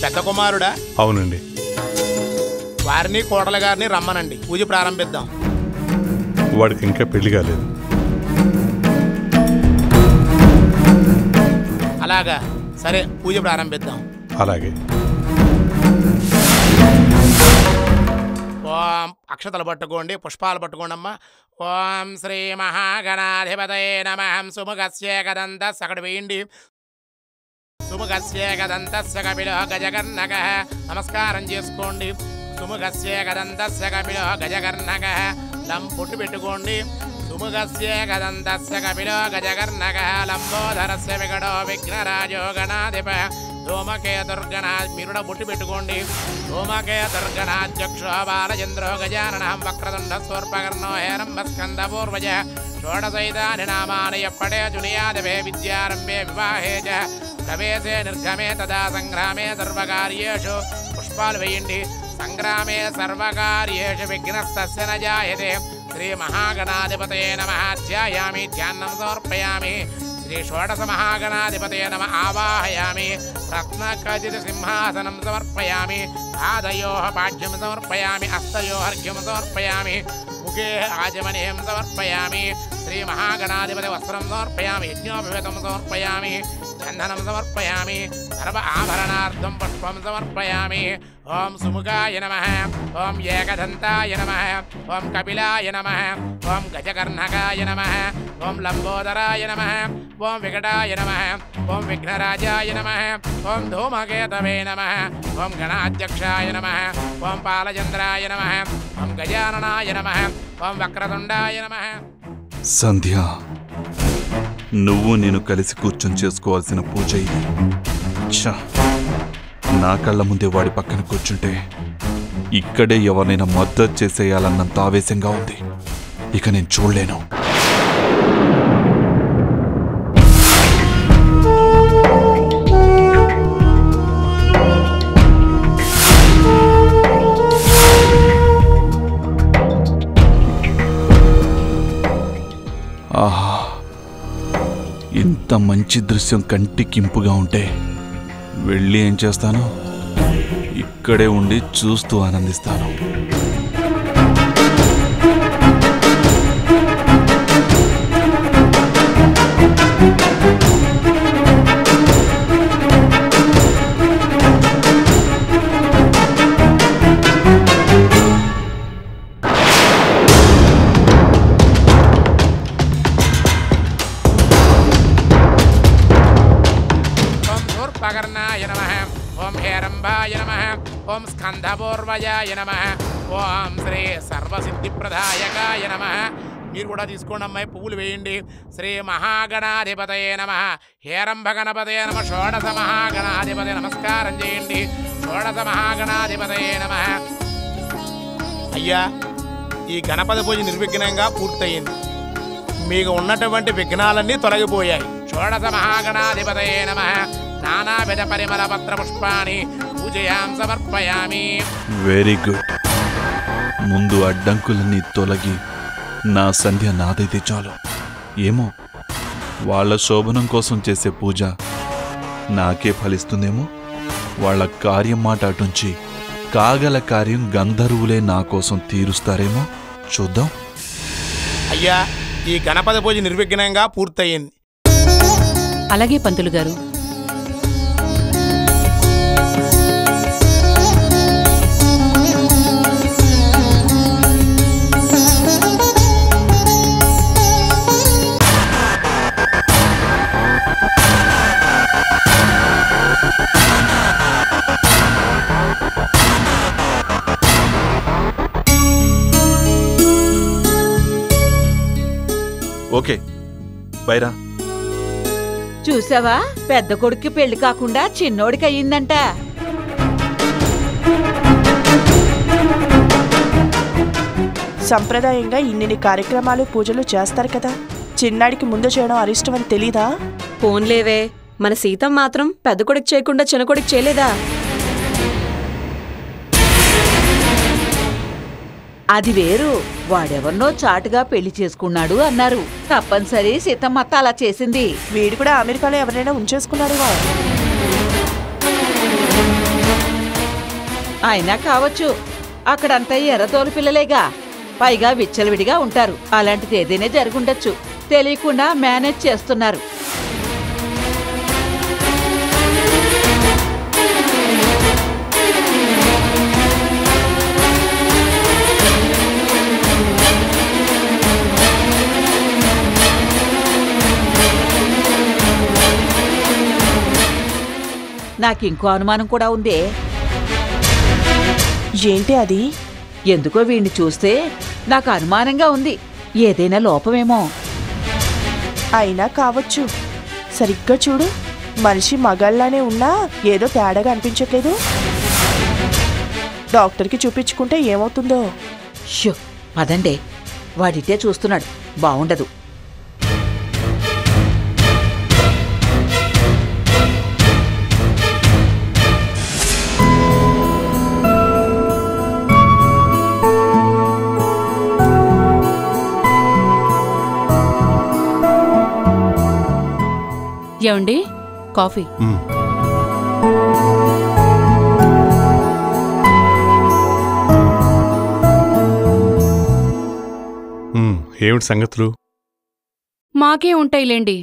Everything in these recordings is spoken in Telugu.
పెద్ద కుమారుడా? అవునండి. వారిని కోడల గారిని రమ్మనండి, పూజ ప్రారంభిద్దాం. వాడికి ఇంకా పెళ్లి కాలేదు. అలాగా, సరే పూజ ప్రారంభిద్దాం. అలాగే. ఓం అక్షతలు పట్టుకోండి, పుష్పాలు పట్టుకోండి అమ్మా. ఓం శ్రీ మహాగణాధిపతయే నమః. సుముఖస్య కదంతస్య, అక్కడ వేయండి. సుముఖస్య కదంతస్య కపిలో గజకర్ణకః. నమస్కారం చేసుకోండి. సుముఖస్య కదంతస్య కపిలో గజకర్ణకః. పొట్టు పెట్టుకోండి. సుముఖస్య కదంతస్య కపిలో గజకర్ణకః. లంబోదరస్య వికటో విఘ్నరాజో గణాధిప. ధూమకేతుర్గణా, మీరు కూడా బొట్టు పెట్టుకోండి. ధూమకేతుర్గణాధ్యక్షో బాలచంద్రో గజాననః. వక్రతుండ సూర్పకర్ణో హేరంబస్కందపూర్వజ. షోడశైతాని నామాని ఎప్పటే జునియాదవే. విద్యారంభే వివాహే చ ప్రవేశే నిర్గమే తదా సంగ్రామే సర్వకార్యేషు. పుష్పాలు వేయండి. సంగ్రామే సర్వకార్యేషు విఘ్నస్తస్య న జాయతే. శ్రీ మహాగణాధిపతయే నమః. ధ్యాయామి, ధ్యానం సమర్పయామి. శ్రీ షోడశ మహాగణాధిపతయే నమః. ఆవాహయామి. రత్నఖచిత సింహాసనం సమర్పయామి. పాదయోః పాఠ్యం సమర్పయామి. హస్తయోః అర్ఘ్యం సమర్పయామి. ముఖే ఆచమనీయం సమర్పయామి. శ్రీ మహాగణాధిపతి వస్త్రం సమర్పయామి. యజ్ఞోపవేతం సమర్పయామి. చందనం సమర్పయామి. సర్వ ఆభరణార్థం పుష్పం సమర్పయామి. ఓం సుముఖాయ నమః. ఓం ఏకదంతాయ నమః. ఓం కపిలాయ నమః. ఓం గజకర్ణకాయ నమః. ఓం లంబోదరాయ నమః. ఓం వికటాయ నమః. ఓం విఘ్నరాజాయ నమః. ఓం ధూమకేతవే నమః. ఓం గణాధ్యక్షాయ నమః. ఓం పాలచంద్రాయ నమః. ఓం గజాననాయ నమః. ఓం వక్రతుండాయ నమః. సంధ్య, నువ్వు నేను కలిసి కూర్చొని చేసుకోవాల్సిన పూజ ఇది. నా కళ్ళ ముందే వాడి పక్కన కూర్చుంటే ఇక్కడే ఎవరినైనా మద్దతు చేసేయాలన్నంత ఆవేశంగా ఉంది. ఇక నేను చూడలేను. ఆహా, ఇంత మంచి దృశ్యం కంటికింపుగా ఉంటే వెళ్ళి ఏం చేస్తాను? ఇక్కడే ఉండి చూస్తూ ఆనందిస్తాను. ఓం హేరంబాయ నమః. ఓం స్కందపూర్వజాయ నమః. ఓం శ్రీ సర్వసిద్ధిప్రదాయకాయ నమః. మీరు కూడా తీసుకోండి అమ్మాయి, పువ్వులు వేయండి. శ్రీ మహాగణాధిపతయే నమః. హేరంభ గణపతయే నమః. షోడశ మహాగణాధిపతి నమస్కారం చేయండి. షోడశ మహాగణాధిపతయే నమః. అయ్యా, ఈ గణపతి పూజ నిర్విఘ్నంగా పూర్తయింది. మీకు ఉన్నటువంటి విఘ్నాలన్నీ తొలగిపోయాయి. షోడశ మహాగణాధిపతయే నమః. నానావిధ పరిమళ పత్ర పుష్పాన్ని పూజయాం సమర్పయామి. Very good. ముందు అడ్డంకులన్నీ తొలగి నా సంధ్య నాదైతే చాలు. ఏమో, వాళ్ళ శోభనం కోసం చేసే పూజ నాకే ఫలిస్తుందేమో. వాళ్ళ కార్యం మాట అటుంచి కాగల కార్యం గంధర్వులే నా కోసం తీరుస్తారేమో. చూద్దాం. అయ్యా, ఈ గణపతి పూజ నిర్విఘ్నంగా పూర్తయింది. అలాగే పంతులు గారు. ఓకే, బైరా. చూసావా, పెద్ద కొడుక్కి పెళ్లి కాకుండా చిన్నోడికి అయ్యిందంట. సంప్రదాయంగా ఇన్ని కార్యక్రమాలు పూజలు చేస్తారు కదా, చిన్నాడికి ముందు చేయడం అరిష్టం అని తెలీదా? పోన్లేవే, మన సీతం మాత్రం పెద్ద కొడుకు చేయకుండా చిన్న కొడుకు చేయలేదా? అది వేరు. వాడెవరినో చాటుగా పెళ్లి చేసుకున్నాడు అన్నారు. తప్పనిసరి సీతమ్మత్త అలా చేసింది. వీడు కూడా అమెరికాలో ఎవరైనా ఉంచేసుకున్నాడుగా. అయినా కావచ్చు. అక్కడంతా ఎర్రతోలు పిల్లలేగా, పైగా విచ్చలవిడిగా ఉంటారు. అలాంటిది ఏదైనా జరుగుండొచ్చు. తెలియకుండా మేనేజ్ చేస్తున్నారు. నాకింకో అనుమానం కూడా ఉందే. ఏంటి అది? ఎందుకో వీణ్ణి చూస్తే నాకు అనుమానంగా ఉంది. ఏదైనా లోపమేమో. అయినా కావచ్చు. సరిగ్గా చూడు, మనిషి మగాళ్ళనే ఉన్నా ఏదో తేడాగా అనిపించట్లేదు. డాక్టర్కి చూపించుకుంటే ఏమవుతుందో. షో పదండే, వాడిటే చూస్తున్నాడు. బావుండదు. ఏమండి, కాఫీ? ఏమిటి సంగతులు? మాకే ఉంటాయిలేండి.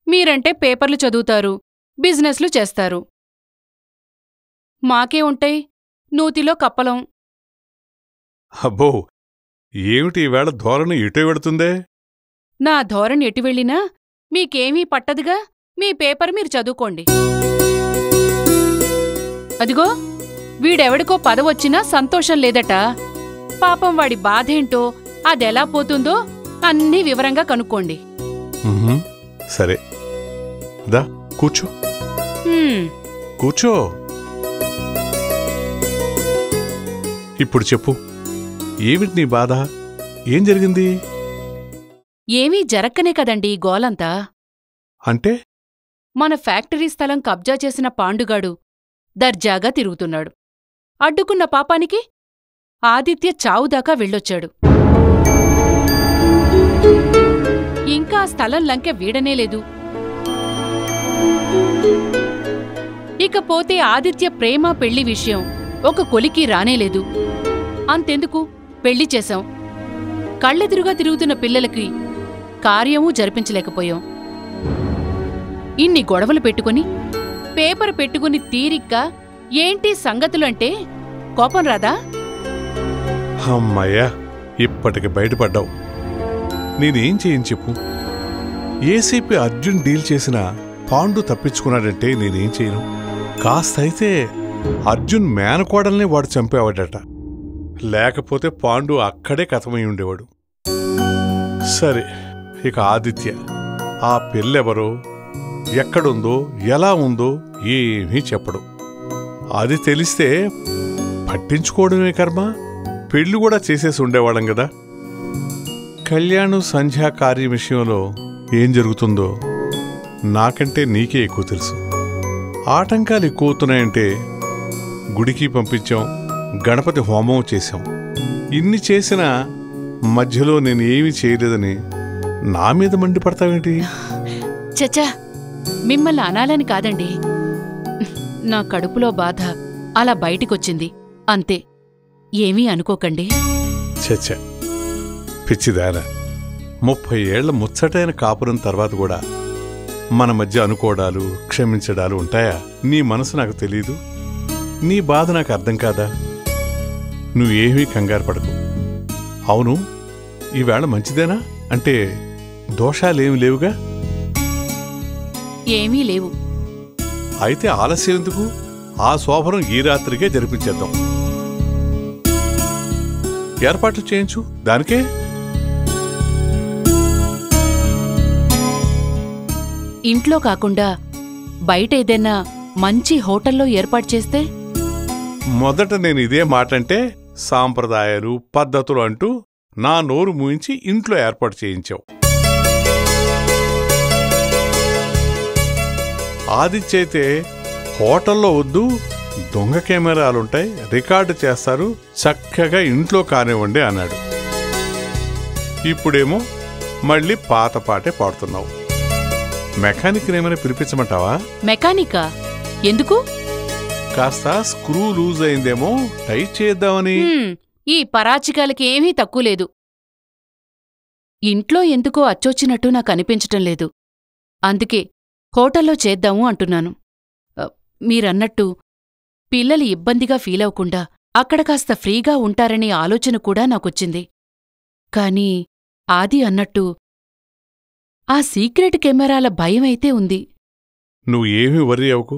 మీరంటే పేపర్లు చదువుతారు, బిజినెస్లు చేస్తారు. మాకే ఉంటాయి నూతిలో కప్పలం. అబ్బో, ఏమిటి ఈవేళ ధోరణి ఇటే వెడుతుందే? నా ధోరణి ఎటు వెళ్ళినా మీకేమీ పట్టదుగా. మీ పేపర్ మీరు చదువుకోండి. అదిగో, వీడెవడికో పదవొచ్చినా సంతోషం లేదట. పాపం వాడి బాధేంటో, అదెలా పోతుందో అన్నీ వివరంగా కనుక్కోండి. సరే, దా కూర్చో. కూర్చో. ఇప్పుడు చెప్పు, ఏమిటి నీ బాధ? ఏం జరిగింది? ఏమీ జరక్కనే కదండి గోలంతా. అంటే? మన ఫ్యాక్టరీ స్థలం కబ్జా చేసిన పాండుగాడు దర్జాగా తిరుగుతున్నాడు. అడ్డుకున్న పాపానికి ఆదిత్య చావుదాకా వెళ్ళొచ్చాడు. ఇంకా ఆ స్థలం లంకె వీడనేలేదు. ఇకపోతే ఆదిత్య ప్రేమ పెళ్లి విషయం ఒక కొలికి రానేలేదు. అంతెందుకు, పెళ్లి చేశాం. కళ్ళెదురుగా తిరుగుతున్న పిల్లలకి కార్యమూ జరిపించలేకపోయాం. ఇన్ని గొడవలు పెట్టుకుని పేపర్ పెట్టుకుని తీరిగ్గా ఏంటి సంగతులంటే కోపం రాదా? అమ్మయ్యా, ఇప్పటికి బయటపడ్డావు. నేనేం చేయని చెప్పు. ఏసీపీ అర్జున్ డీల్ చేసిన పాండు తప్పించుకున్నాడంటే నేనేం చేయను. కాస్తైతే అర్జున్ మేనకోడల్ని వాడు చంపేవాడట. లేకపోతే పాండు అక్కడే కథమై ఉండేవాడు. సరే, ఇక ఆదిత్య, ఆ పిల్లెవరో, ఎక్కడుందో, ఎలా ఉందో ఏమీ చెప్పడు. అది తెలిస్తే పట్టించుకోవడమే కర్మ. పెళ్లి కూడా చేసేసి ఉండేవాళ్ళం కదా. కళ్యాణం సంధ్యా కార్య విషయంలో ఏం జరుగుతుందో నాకంటే నీకే ఎక్కువ తెలుసు. ఆటంకాలు ఎక్కువవుతున్నాయంటే గుడికి పంపించాం, గణపతి హోమం చేశాం. ఇన్ని చేసినా మధ్యలో నేను ఏమీ చేయలేదని నా మీద మండిపడతావేంటి? చచ్చా, మిమ్మల్ని అనాలని కాదండి. నా కడుపులో బాధ అలా బయటికొచ్చింది అంతే. ఏమీ అనుకోకండి. చచ్చ, పిచ్చిదానా. 30 ఏళ్ల ముచ్చటైన కాపురం తర్వాత కూడా మన మధ్య అనుకోవడాలు, క్షమించడాలు ఉంటాయా? నీ మనసు నాకు తెలీదు. నీ బాధ నాకు అర్థం కాదా? నువ్వేమీ కంగారు పడకు. అవును, ఈవేళ మంచిదేనా? అంటే దోషాలేమి లేవుగా? ఏమీ లేవు. అయితే ఆలస్యం ఎందుకు? ఆ శోభనం ఈ రాత్రికే జరిపించేద్దాం. ఏర్పాట్లు చేయించు. దానికే ఇంట్లో కాకుండా బయట ఏదైనా మంచి హోటల్లో ఏర్పాటు చేస్తే? మొదట నేను ఇదే మాటంటే సాంప్రదాయాలు, పద్ధతులు అంటూ నా నోరు మూయించి ఇంట్లో ఏర్పాటు చేయించావు. ఆదిత్యైతే హోటల్లో వద్దు, దొంగ కెమెరాలుంటాయి, రికార్డు చేస్తారు, చక్కగా ఇంట్లో కానివ్వండి అన్నాడు. ఇప్పుడేమో మళ్ళీ పాత పాటే పాడుతున్నావు. మెకానిక్ ఏమైనా పిలిపించమంటావా? మెకానికా? ఎందుకు? కాస్త స్క్రూ లూజ్ అయిందేమో, టైట్ చేద్దామని. ఈ పరాచికాలకి ఏమీ తక్కువ లేదు. ఇంట్లో ఎందుకో అచ్చొచ్చినట్టు నాకు అనిపించటం లేదు. అందుకే హోటల్లో చేద్దాము అంటున్నాను. మీరన్నట్టు పిల్లలు ఇబ్బందిగా ఫీలవకుండా అక్కడ కాస్త ఫ్రీగా ఉంటారనే ఆలోచన కూడా నాకొచ్చింది. కాని ఆది అన్నట్టు ఆ సీక్రెట్ కెమెరాల భయమైతే ఉంది. నువ్వు ఏమీ వర్రీ అవ్వకు.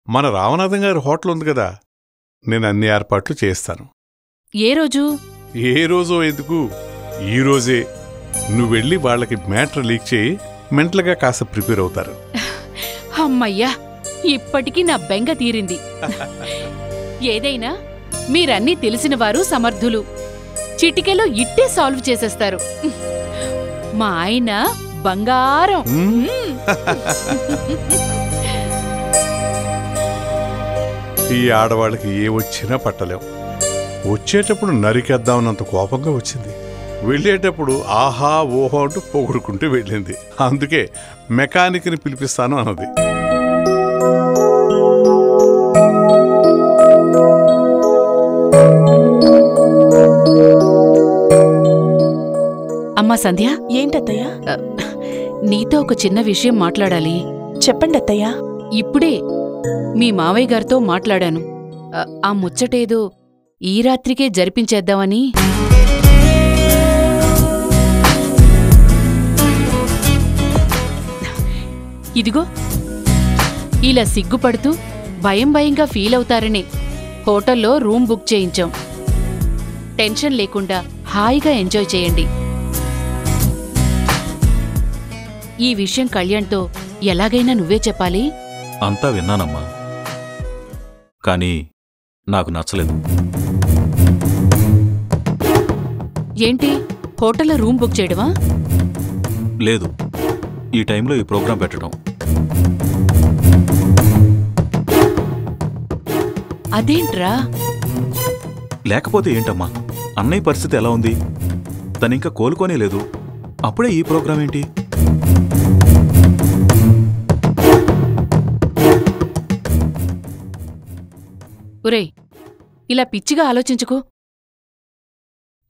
మన రామనాథం గారి హోటల్ ఉంది కదా, నేను అన్ని ఏర్పాట్లు చేస్తాను. ఏ రోజు? ఏ రోజో ఎందుకు, ఈరోజే నువ్వెళ్ళి వాళ్ళకి మ్యాటర్ లీక్ చేయి, మెంటల్గా కాస్త ప్రిపేర్ అవుతారు. అమ్మయ్యా, ఇప్పటికీ నా బెంగ తీరింది. ఏదైనా మీరన్నీ తెలిసినవారు, సమర్థులు. చిటికెలో ఇట్టే సాల్వ్ చేసేస్తారు. మా ఆయన బంగారం. ఈ ఆడవాళ్ళకి ఏ వచ్చినా పట్టలేం. వచ్చేటప్పుడు నరికేద్దామన్నంత కోపంగా వచ్చింది, వెళ్ళేటప్పుడు ఆహా ఓహో అంటూ పొగుడుకుంటూ వెళ్ళింది. అందుకే మెకానిక్ని పిలిపిస్తాను అన్నది. అమ్మా సంధ్య. ఏంటత్తయ్యా? నీతో ఒక చిన్న విషయం మాట్లాడాలి. చెప్పండి అత్తయ్యా. ఇప్పుడే మీ మావయ్య గారితో మాట్లాడాను. ఆ ముచ్చటేదో ఈ రాత్రికే జరిపించేద్దామని. ఇదిగో ఇలా సిగ్గుపడుతూ భయంగా ఫీలవుతారని హోటల్లో రూమ్ బుక్ చేయించాం. టెన్షన్ లేకుండా హాయిగా ఎంజాయ్ చేయండి. ఈ విషయం కళ్యాణ్తో ఎలాగైనా నువ్వే చెప్పాలి. అంతా విన్నానమ్మా, కానీ నాకు నచ్చలేదు. ఏంటి, హోటల్లో రూమ్ బుక్ చేయడమా? లేదు, ఈ టైంలో ఈ ప్రోగ్రాం పెట్టడం. అదేంట్రా? లేకపోతే ఏంటమ్మా, అన్నయ్య పరిస్థితి ఎలా ఉంది? తనింకా కోలుకోనే లేదు, అప్పుడే ఈ ప్రోగ్రాం ఏంటి? ఒరేయ్, ఇలా పిచ్చిగా ఆలోచించుకో.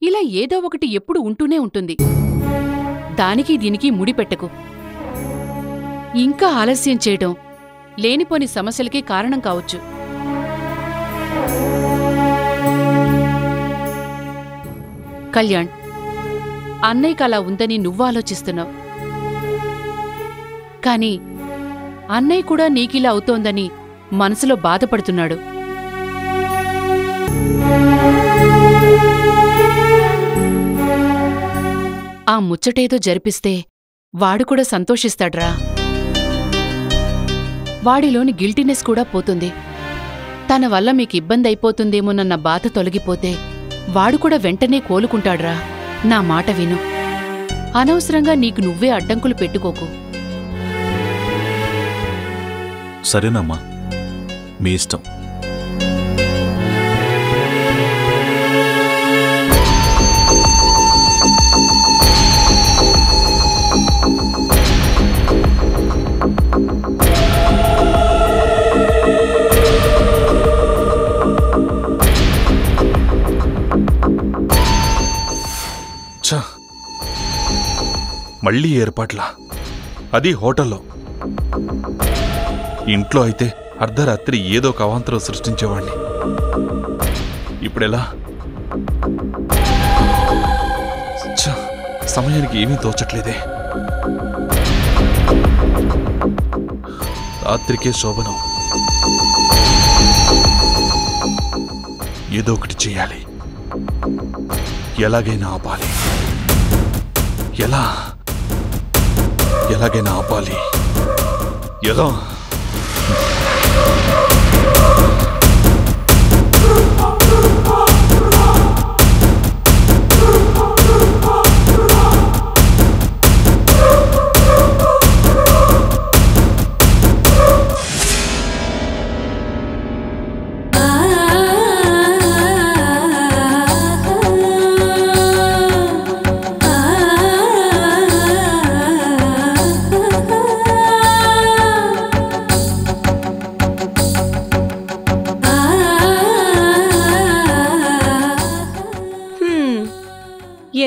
ఇలా ఏదో ఒకటి ఎప్పుడు ఉంటూనే ఉంటుంది. దానికి దీనికి ముడిపెట్టకు. ఇంకా ఆలస్యం చేయడం లేనిపోని సమస్యలకి కారణం కావచ్చు. కళ్యాణ్, అన్నయ్యకి అలా ఉందని నువ్వు ఆలోచిస్తున్నావు. కాని అన్నయ్య కూడా నీకిలా అవుతోందని మనసులో బాధపడుతున్నాడు. ఆ ముచ్చటేదో జరిపిస్తే వాడు కూడా సంతోషిస్తాడ్రా. వాడిలోని గిల్టీనెస్ కూడా పోతుంది. తన వల్ల మీకు ఇబ్బంది అయిపోతుందేమోనన్న బాధ తొలగిపోతే వాడు కూడా వెంటనే కోలుకుంటాడ్రా. నా మాట విను. అనవసరంగా నీకు నువ్వే అడ్డంకులు పెట్టుకోకు. సరేనమ్మా, మీ ఇష్టం. మళ్ళీ ఏర్పాట్లా, అది హోటల్లో. ఇంట్లో అయితే అర్ధరాత్రి ఏదో ఒక అవాంతరం సృష్టించేవాణ్ణి. ఇప్పుడెలా? సమయానికి ఏమీ తోచట్లేదే. రాత్రికే శోభనం. ఏదో ఒకటి చేయాలి, ఎలాగైనా ఆపాలి. ఎలాగైనా ఆపాలి. ఎలా?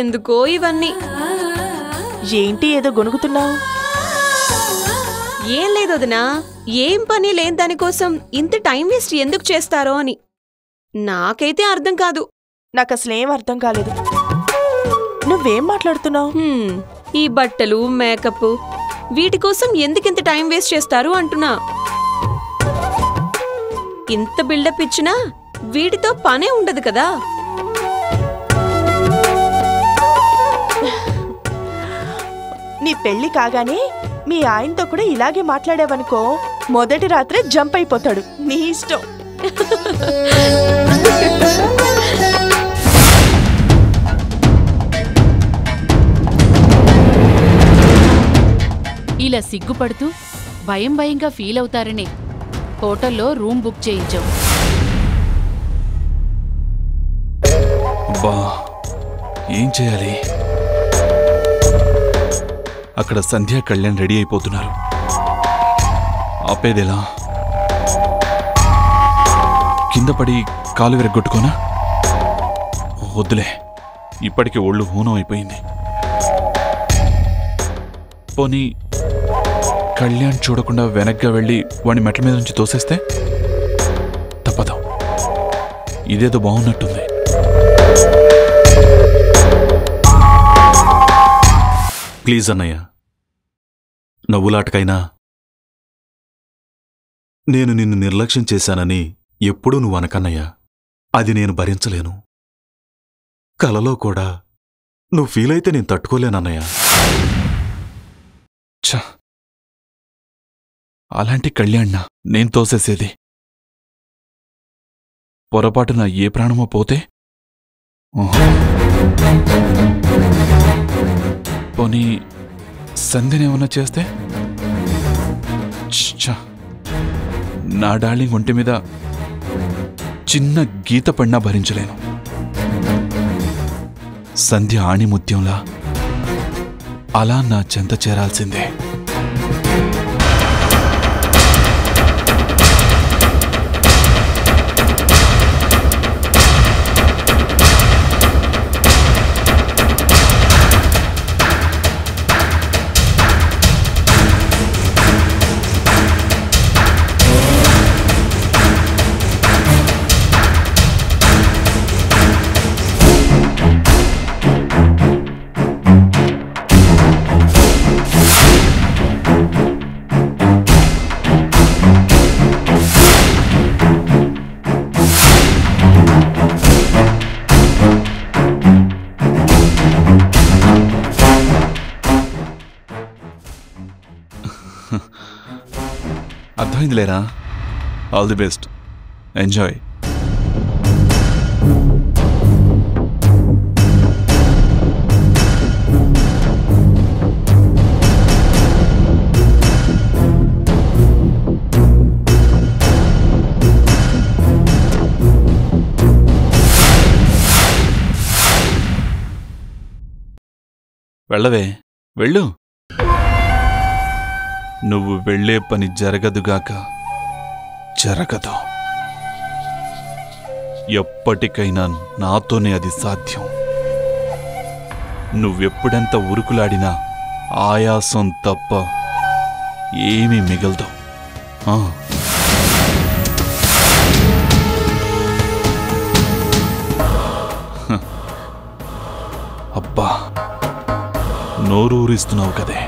ఎందుకో ఇవన్నీ. ఏంటి ఏదో గొనుగుతున్నావు? ఏం లేదు వదినా, ఏం పని లేని దానికోసం ఇంత టైం వేస్ట్ ఎందుకు చేస్తారో అని నాకైతే అర్థం కాదు. నాకు అసలేం అర్థం కాలేదు. నువ్వేం మాట్లాడుతున్నావు? ఈ బట్టలు మేకప్ వీటి కోసం ఎందుకింత టైం వేస్ట్ చేస్తారు అంటున్నా. ఇంత బిల్డప్ ఇచ్చినా వీటితో పనే ఉండదు కదా. నీ పెళ్లి కాగానే మీ ఆయనతో కూడా ఇలాగే మాట్లాడావనుకో, మొదటి రాత్రే జంప్ అయిపోతాడు. నీ ఇష్టం. ఇలా సిగ్గుపడుతూ భయంగా ఫీల్ అవుతారనే హోటల్లో రూమ్ బుక్ చేయించాం. అబ్బా, ఏం చేయాలి? అక్కడ సంధ్యా కళ్యాణ్ రెడీ అయిపోతున్నారు. ఆపేదెలా? కింద పడి కాలు విరగొట్టుకోనా? వద్దులే, ఇప్పటికి ఒళ్ళు హూనం అయిపోయింది. పోనీ కళ్యాణ్ చూడకుండా వెనక్గా వెళ్ళి వాడి మెట్ల మీద నుంచి తోసేస్తే? తప్పదు, ఇదేదో బాగున్నట్టుంది. ప్లీజ్ అన్నయ్య, నవ్వులాటకైనా నేను నిన్ను నిర్లక్ష్యం చేశానని ఎప్పుడూ నువ్వు అనకన్నయ్యా. అది నేను భరించలేను. కలలో కూడా నువ్వు ఫీల్ అయితే నేను తట్టుకోలేనన్నయ్యా. ఛ, అలాంటి కళ్యాణ్నా నేను తోసేసేది? పొరపాటున ఏ ప్రాణమో పోతే? పోనీ సంధ్యనేమన్నా చేస్తే? నా డార్లింగ్ ఒంటి మీద చిన్న గీత పడినా భరించలేను. సంధ్య ఆణిముత్యంలా అలా నా చెంత చేరాల్సిందే. అర్థమైందిలేరా? All the best, enjoy. వెళ్ళవే, వెళ్ళు. నువ్వు వెళ్లే పని జరగదుగాక జరగదు. ఎప్పటికైనా నాతోనే అది సాధ్యం. నువ్వెప్పుడెంత ఉరుకులాడినా ఆయాసం తప్ప ఏమీ మిగలదు. అబ్బా, నోరూరిస్తున్నావు కదే.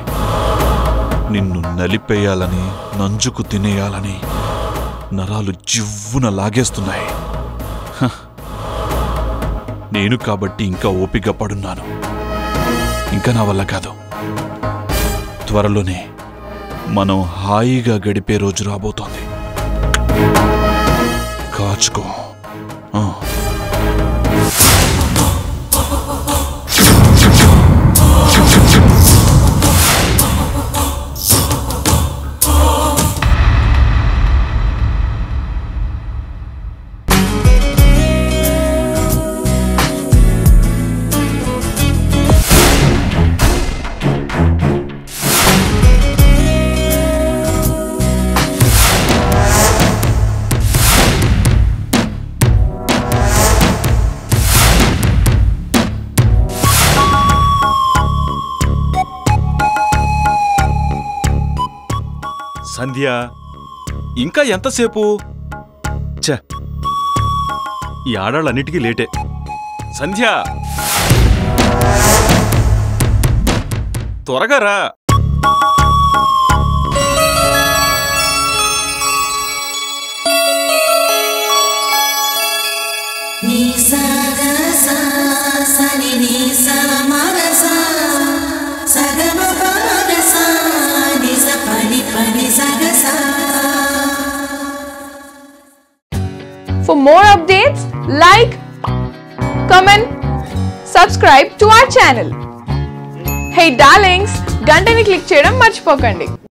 నిన్ను నలిపేయాలని, నంజుకు తినేయాలని నరాలు జివ్వున లాగేస్తున్నాయి. నేను కాబట్టి ఇంకా ఓపిక పడున్నాను. ఇంకా నా వల్ల కాదు. త్వరలోనే మనం హాయిగా గడిపే రోజు రాబోతోంది. కాచుకో. సంధ్య ఇంకా ఎంతసేపు? ఛ, ఈ ఆడాళ్ళన్నిటికీ లేటే. సంధ్య త్వరగా రా. For more updates, like, comment, subscribe to our channel. Hey darlings, గంటని click చేయడం మర్చిపోకండి.